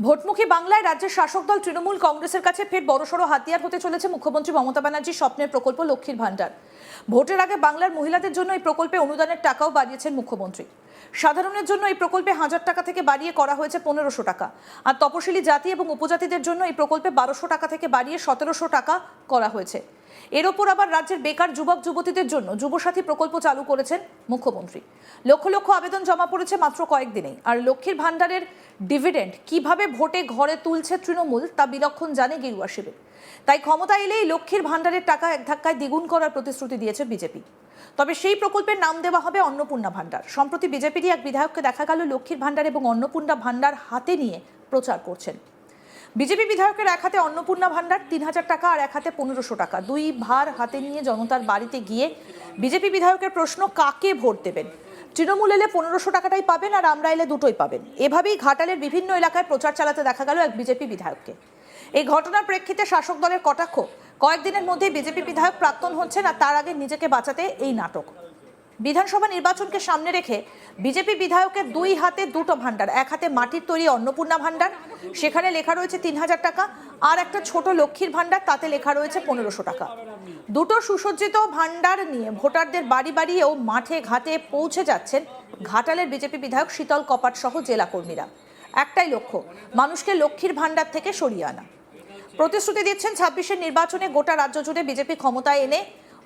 ভোটমুখী বাংলায় রাজ্যের শাসক দল তৃণমূল কংগ্রেসের কাছে ফের বড়সড় হাতিয়ার হতে চলেছে মুখ্যমন্ত্রী মমতা ব্যানার্জির স্বপ্নের প্রকল্প লক্ষ্মীর ভান্ডার। ভোটের আগে বাংলার মহিলাদের জন্য এই প্রকল্পে অনুদানের টাকাও বাড়িয়েছেন মুখ্যমন্ত্রী। সাধারণের জন্য এই প্রকল্পে 1000 টাকা থেকে বাড়িয়ে করা হয়েছে 1500 টাকা, আর তপশিলি জাতি এবং উপজাতিদের জন্য এই প্রকল্পে 1200 টাকা থেকে বাড়িয়ে 1700 টাকা করা হয়েছে। এর ওপর আবার রাজ্যের বেকার যুবক যুবতীদের জন্য যুবসাথী প্রকল্প চালু করেছেন মুখ্যমন্ত্রী। লক্ষ লক্ষ আবেদন জমা পড়েছে মাত্র কয়েকদিনেই। আর লক্ষ্মীর ভান্ডারের ডিভিডেন্ড কিভাবে ভোটে ঘরে তুলছে তৃণমূল তা বিলক্ষণ জানে গেরুয়া শিবির। তাই ক্ষমতা এলেই লক্ষ্মীর ভান্ডারের টাকা এক ধাক্কায় দ্বিগুণ করার প্রতিশ্রুতি দিয়েছে বিজেপি। তবে সেই প্রকল্পের নাম দেওয়া হবে অন্নপূর্ণা ভান্ডার। সম্প্রতি বিজেপিরই এক বিধায়ককে দেখা গেল লক্ষ্মীর ভান্ডার এবং অন্নপূর্ণা ভান্ডার হাতে নিয়ে প্রচার করছেন। বিজেপি বিধায়কের এক হাতে অন্নপূর্ণা ভান্ডার 3000 টাকা আর এক হাতে 1500 টাকা, দুই ভার হাতে নিয়ে জনতার বাড়িতে গিয়ে বিজেপি বিধায়কের প্রশ্ন, কাকে ভোট দেবেন? তৃণমূল এলে 1500 টাকাটাই পাবেন আর আমরা এলে দুটোই পাবেন। এভাবেই ঘাটালের বিভিন্ন এলাকায় প্রচার চালাতে দেখা গেল এক বিজেপি বিধায়ককে। এই ঘটনার প্রেক্ষিতে শাসক দলের কটাক্ষ, কয়েকদিনের মধ্যেই বিজেপি বিধায়ক প্রাক্তন হচ্ছেন আর তার আগে নিজেকে বাঁচাতে এই নাটক। বিধানসভা নির্বাচনকে সামনে রেখে বিজেপি বিধায়কের দুই হাতে দুটো ভান্ডার, এক হাতে মাটির তৈরি অন্নপূর্ণা ভান্ডার, সেখানে লেখা রয়েছে 3000 টাকা, আর একটা ছোট লক্ষ্মীর ভান্ডার, তাতে লেখা রয়েছে 1500 টাকা। দুটো সুসজ্জিত ভান্ডার নিয়ে ভোটারদের বাড়ি বাড়িয়েও মাঠে ঘাটে পৌঁছে যাচ্ছেন ঘাটালের বিজেপি বিধায়ক শীতল কপাট সহ জেলা কর্মীরা। একটাই লক্ষ্য, মানুষকে লক্ষ্মীর ভান্ডার থেকে সরিয়ে আনা। প্রতিশ্রুতি দিচ্ছেন 26-এর নির্বাচনে গোটা রাজ্য জুড়ে বিজেপি ক্ষমতায় এনে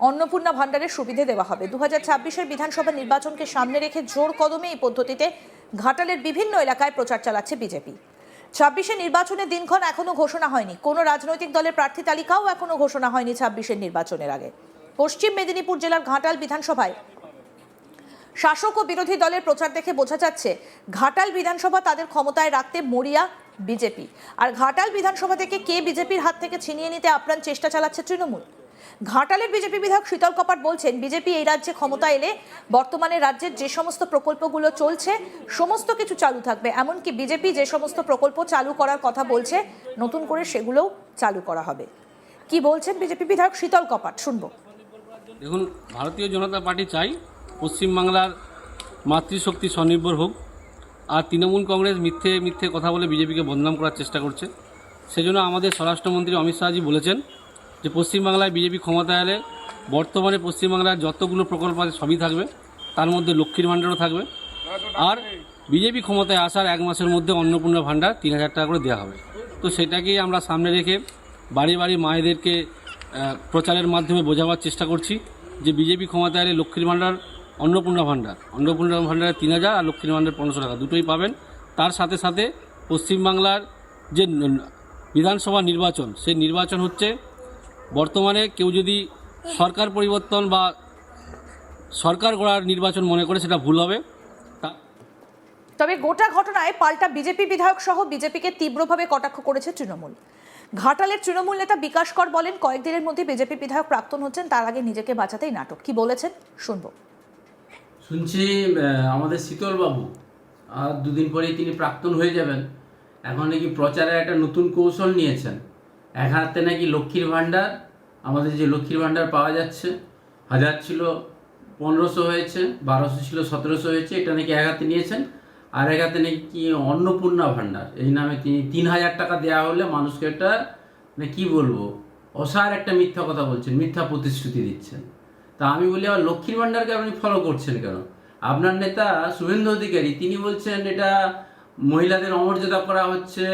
অন্নপূর্ণা ভান্ডারের সুবিধে দেওয়া হবে। 2026-এর বিধানসভা নির্বাচনকে সামনে রেখে জোর কদমে এই পদ্ধতিতে ঘাটালের বিভিন্ন এলাকায় প্রচার চালাচ্ছে বিজেপি। 26-এর নির্বাচনের দিনক্ষণ এখনো ঘোষণা হয়নি, কোনো রাজনৈতিক দলের প্রার্থী তালিকাও এখনো ঘোষণা হয়নি 26-এর নির্বাচনের আগে। পশ্চিম মেদিনীপুর জেলার ঘাটাল বিধানসভায় শাসক ও বিরোধী দলের প্রচার দেখে বোঝা যাচ্ছে ঘাটাল বিধানসভা তাদের ক্ষমতায় রাখতে মরিয়া বিজেপি। আর ঘাটাল বিধানসভা থেকে কে বিজেপির হাত থেকে ছিনিয়ে নিতে আপ্রাণ চেষ্টা চালাচ্ছে তৃণমূল। ঘাটালের বিজেপি বিধায়ক শীতল কপাট বলছেন, বিজেপি এই রাজ্যে ক্ষমতা এলে বর্তমানে রাজ্যের যে সমস্ত প্রকল্পগুলো চলছে সমস্ত কিছু চালু থাকবে, এমনকি বিজেপি যে সমস্ত প্রকল্প চালু করার কথা বলছে নতুন করে সেগুলোও চালু করা হবে। কি বলছেন বিজেপি বিধায়ক শীতল কপাট, শুনবো। দেখুন, ভারতীয় জনতা পার্টি চাই পশ্চিমবাংলার মাতৃশক্তি স্বনির্ভর হোক, আর তৃণমূল কংগ্রেস মিথ্যে মিথ্যে কথা বলে বিজেপিকে বদনাম করার চেষ্টা করছে। সেজন্য আমাদের স্বরাষ্ট্রমন্ত্রী অমিত শাহজি বলেছেন যে পশ্চিমবাংলায় বিজেপি ক্ষমতা এলে বর্তমানে পশ্চিমবাংলার যতগুলো প্রকল্প আছে সবই থাকবে, তার মধ্যে লক্ষ্মীর ভাণ্ডারও থাকবে। আর বিজেপি ক্ষমতায় আসার 1 মাসের মধ্যে অন্নপূর্ণা ভাণ্ডার 3000 টাকা করে দেওয়া হবে। তো সেটাকেই আমরা সামনে রেখে বাড়ি বাড়ি মায়েদেরকে প্রচারের মাধ্যমে বোঝাবার চেষ্টা করছি যে বিজেপি ক্ষমতা এলে লক্ষ্মীর ভাণ্ডার, অন্নপূর্ণা ভাণ্ডারে 3000 আর লক্ষ্মীর ভাণ্ডার 1500 টাকা দুটোই পাবেন। তার সাথে সাথে পশ্চিমবাংলার যে বিধানসভা নির্বাচন, সেই নির্বাচন হচ্ছে বর্তমানে কেউ যদি সরকার পরিবর্তন বা সরকার গড়ার নির্বাচন মনে করে সেটা ভুল হবে। তবে গোটা ঘটনায় পাল্টা বিজেপি বিধায়ক সহ বিজেপিকে তীব্রভাবে কটাক্ষ করেছে তৃণমূল। ঘাটালের তৃণমূল নেতা বিকাশ কর বলেন, কয়েকদিনের মধ্যে বিজেপি বিধায়ক প্রাক্তন হচ্ছেন, তার আগে নিজেকে বাঁচাতেই নাটক। কি বলেছেন শুনবো। শুনছি আমাদের শীতলবাবু আর দুদিন পরেই তিনি প্রাক্তন হয়ে যাবেন। এখন নাকি প্রচারের একটা নতুন কৌশল নিয়েছেন। এক হাতে নাকি লক্ষ্মীর ভাণ্ডার, আমাদের যে লক্ষ্মীর ভাণ্ডার পাওয়া যাচ্ছে, 1000 ছিল 1500 হয়েছে, 1200 ছিল 1700 হয়েছে, এটা নাকি এক হাতে নিয়েছেন। আর এক হাতে নাকি কি অন্নপূর্ণা ভাণ্ডার, এই নামে তিনি 3000 টাকা দেওয়া হলে মানুষকে একটা মানে কী বলবো, অসার একটা মিথ্যা কথা বলছেন, মিথ্যা প্রতিশ্রুতি দিচ্ছেন। তা আমি বলি, আবার লক্ষ্মীর ভাণ্ডারকে আপনি ফলো করছেন কেন? আপনার নেতা শুভেন্দু অধিকারী তিনি বলছেন এটা মহিলাদের অমর্যাদা করা হচ্ছে,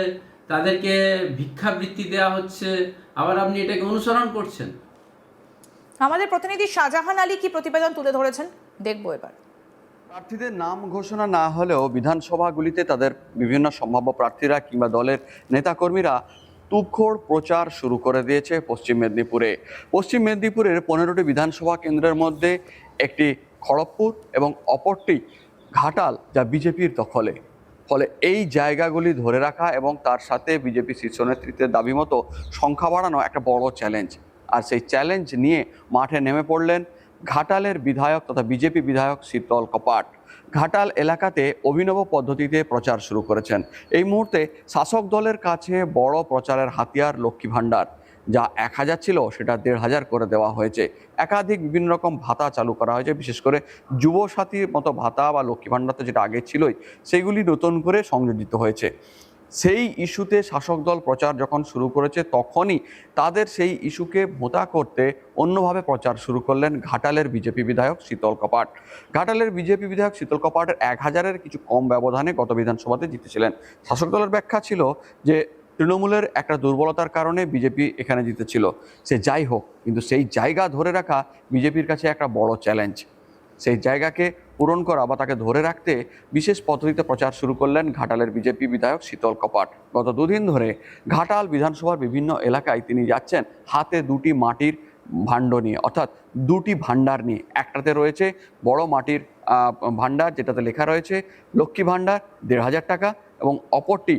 তাদেরকে ভিক্ষাবৃত্তি দেওয়া হচ্ছে, আবার আপনি এটাকে অনুসরণ করছেন। আমাদের প্রতিনিধি শাহজাহান আলী কি প্রতিবেদন তুলে ধরেছেন দেখবো এবার। প্রার্থীদের নাম ঘোষণা না হলেও বিধানসভাগুলিতে তাদের বিভিন্ন সম্ভাব্য প্রার্থীরা কিংবা দলের নেতাকর্মীরা তুখোড় প্রচার শুরু করে দিয়েছে পশ্চিম মেদিনীপুরে। পশ্চিম মেদিনীপুরের 15টি বিধানসভা কেন্দ্রের মধ্যে একটি খড়গপুর এবং অপরটি ঘাটাল, যা বিজেপির দখলে। ফলে এই জায়গাগুলি ধরে রাখা এবং তার সাথে বিজেপি শীর্ষ নেতৃত্বের দাবি মতো সংখ্যা বাড়ানো একটা বড় চ্যালেঞ্জ। আর সেই চ্যালেঞ্জ নিয়ে মাঠে নেমে পড়লেন ঘাটালের বিধায়ক তথা বিজেপি বিধায়ক শীতল কপাট। ঘাটাল এলাকাতে অভিনব পদ্ধতিতে প্রচার শুরু করেছেন। এই মুহূর্তে শাসক দলের কাছে বড় প্রচারের হাতিয়ার লক্ষ্মী ভাণ্ডার, যা 1000 ছিল সেটা 1500 করে দেওয়া হয়েছে। একাধিক বিভিন্ন রকম ভাতা চালু করা হয়েছে, বিশেষ করে যুবসাথীর মতো ভাতা বা লক্ষ্মী ভাণ্ডার তো যেটা আগে ছিলই, সেগুলি নতুন করে সংযোজিত হয়েছে। সেই ইস্যুতে শাসক দল প্রচার যখন শুরু করেছে তখনই তাদের সেই ইস্যুকে ভোঁতা করতে অন্যভাবে প্রচার শুরু করলেন ঘাটালের বিজেপি বিধায়ক শীতল কপাট। ঘাটালের বিজেপি বিধায়ক শীতল কপাটের 1000-এর কিছু কম ব্যবধানে গত বিধানসভাতে জিতেছিলেন। শাসক দলের ব্যাখ্যা ছিল যে তৃণমূলের একটা দুর্বলতার কারণে বিজেপি এখানে জিতেছিল। সে যাই হোক, কিন্তু সেই জায়গা ধরে রাখা বিজেপির কাছে একটা বড় চ্যালেঞ্জ। সেই জায়গাকে পূরণ করা বা তাকে ধরে রাখতে বিশেষ পদ্ধতিতে প্রচার শুরু করলেন ঘাটালের বিজেপি বিধায়ক শীতল কপাট। গত দুদিন ধরে ঘাটাল বিধানসভার বিভিন্ন এলাকায় তিনি যাচ্ছেন হাতে দুটি মাটির ভাণ্ড নিয়ে, অর্থাৎ দুটি ভাণ্ডার নিয়ে। একটাতে রয়েছে বড় মাটির ভাণ্ডার, যেটাতে লেখা রয়েছে লক্ষ্মী ভাণ্ডার 1500 টাকা, এবং অপরটি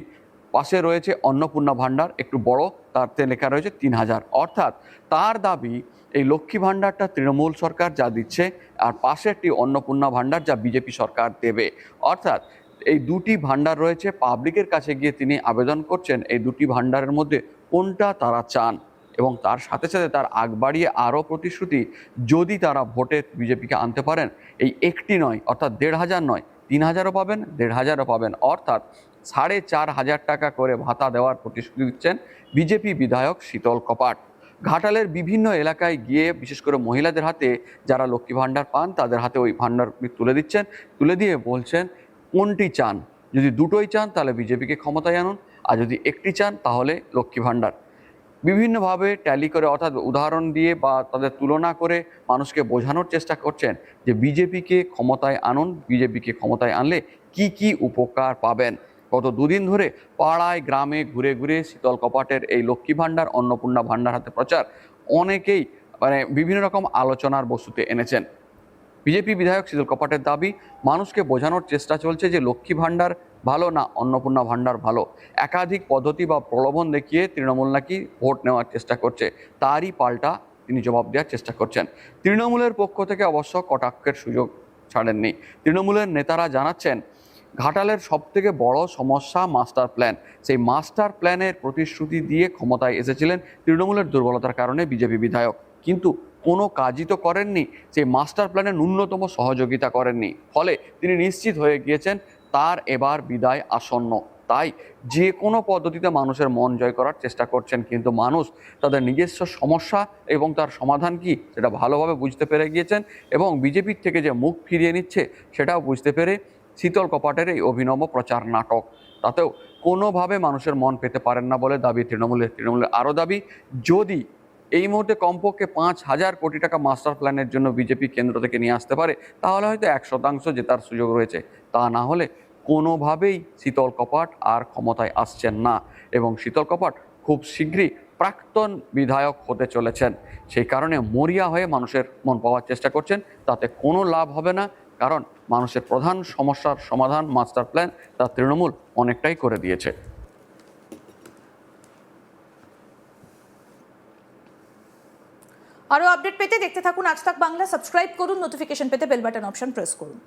পাশে রয়েছে অন্নপূর্ণা ভাণ্ডার, একটু বড়, তাতে লেখা রয়েছে 3000। অর্থাৎ তার দাবি এই লক্ষ্মী ভাণ্ডারটা তৃণমূল সরকার যা দিচ্ছে, আর পাশেরটি অন্নপূর্ণা ভাণ্ডার যা বিজেপি সরকার দেবে। অর্থাৎ এই দুটি ভাণ্ডার রয়েছে, পাবলিকের কাছে গিয়ে তিনি আবেদন করছেন এই দুটি ভাণ্ডারের মধ্যে কোনটা তারা চান, এবং তার সাথে সাথে তার আগ বাড়িয়ে আরও প্রতিশ্রুতি, যদি তারা ভোটে বিজেপিকে আনতে পারেন এই একটি নয়, অর্থাৎ 1500 নয়, 3000ও পাবেন, 1500ও পাবেন, অর্থাৎ 4500 টাকা করে ভাতা দেওয়ার প্রতিশ্রুতি দিচ্ছেন বিজেপি বিধায়ক শীতল কপাট। ঘাটালের বিভিন্ন এলাকায় গিয়ে বিশেষ করে মহিলাদের হাতে যারা লক্ষ্মী ভাণ্ডার পান তাদের হাতে ওই ভাণ্ডার তুলে দিচ্ছেন, তুলে দিয়ে বলছেন কোনটি চান, যদি দুটোই চান তাহলে বিজেপিকে ক্ষমতায় আনুন, আর যদি একটি চান তাহলে লক্ষ্মী ভাণ্ডার। বিভিন্নভাবে ট্যালি করে, অর্থাৎ উদাহরণ দিয়ে বা তাদের তুলনা করে মানুষকে বোঝানোর চেষ্টা করছেন যে বিজেপিকে ক্ষমতায় আনুন, বিজেপিকে ক্ষমতায় আনলে কি কি উপকার পাবেন। গত দুদিন ধরে পাড়ায় গ্রামে ঘুরে ঘুরে শীতল কপাটের এই লক্ষ্মী ভাণ্ডার অন্নপূর্ণা ভাণ্ডার হাতে প্রচার অনেকেই বিভিন্ন রকম আলোচনার বস্তুতে এনেছেন। বিজেপি বিধায়ক শীতল কপাটের দাবি, মানুষকে বোঝানোর চেষ্টা চলছে যে লক্ষ্মী ভাণ্ডার ভালো না অন্নপূর্ণা ভাণ্ডার ভালো। একাধিক পদ্ধতি বা প্রলোভন দেখিয়ে তৃণমূল নাকি ভোট নেওয়ার চেষ্টা করছে, তারই পাল্টা তিনি জবাব দেওয়ার চেষ্টা করছেন। তৃণমূলের পক্ষ থেকে অবশ্য কটাক্ষের সুযোগ ছাড়েননি। তৃণমূলের নেতারা জানাচ্ছেন ঘাটালের সবথেকে বড় সমস্যা মাস্টার প্ল্যান। সেই মাস্টার প্ল্যানের প্রতিশ্রুতি দিয়ে ক্ষমতায় এসেছিলেন তৃণমূলের দুর্বলতার কারণে বিজেপি বিধায়ক, কিন্তু কোনো কাজই তো করেননি, সেই মাস্টার প্ল্যানে ন্যূনতম সহযোগিতা করেননি। ফলে তিনি নিশ্চিত হয়ে গিয়েছেন তার এবার বিদায় আসন্ন। তাই যে কোনো পদ্ধতিতে মানুষের মন জয় করার চেষ্টা করছেন, কিন্তু মানুষ তাদের নিজস্ব সমস্যা এবং তার সমাধান কি সেটা ভালোভাবে বুঝতে পেরে গিয়েছেন, এবং বিজেপির থেকে যে মুখ ফিরিয়ে নিচ্ছে সেটাও বুঝতে পেরে শীতল কপাটের এই অভিনব প্রচার নাটক, তাতেও কোনোভাবে মানুষের মন পেতে পারেন না বলে দাবি তৃণমূলের। আরও দাবি, যদি এই মুহূর্তে কমপক্ষে 5000 কোটি টাকা মাস্টার প্ল্যানের জন্য বিজেপি কেন্দ্র থেকে নিয়ে আসতে পারে, তাহলে হয়তো 100% জেতার সুযোগ রয়েছে। তা না হলে কোনোভাবেই শীতল কপাট আর ক্ষমতায় আসছেন না, এবং শীতল কপাট খুব শীঘ্রই প্রাক্তন বিধায়ক হতে চলেছেন। সেই কারণে মরিয়া হয়ে মানুষের মন পাওয়ার চেষ্টা করছেন, তাতে কোনো লাভ হবে না, কারণ মানুষের প্রধান সমস্যার সমাধান মাস্টার প্ল্যান তা তৃণমূল অনেকটাই করে দিয়েছে। আরও আপডেট পেতে দেখতে থাকুন আজ তাক বাংলা, সাবস্ক্রাইব করুন, নোটিফিকেশন পেতে বেল বাটন অপশন প্রেস করুন।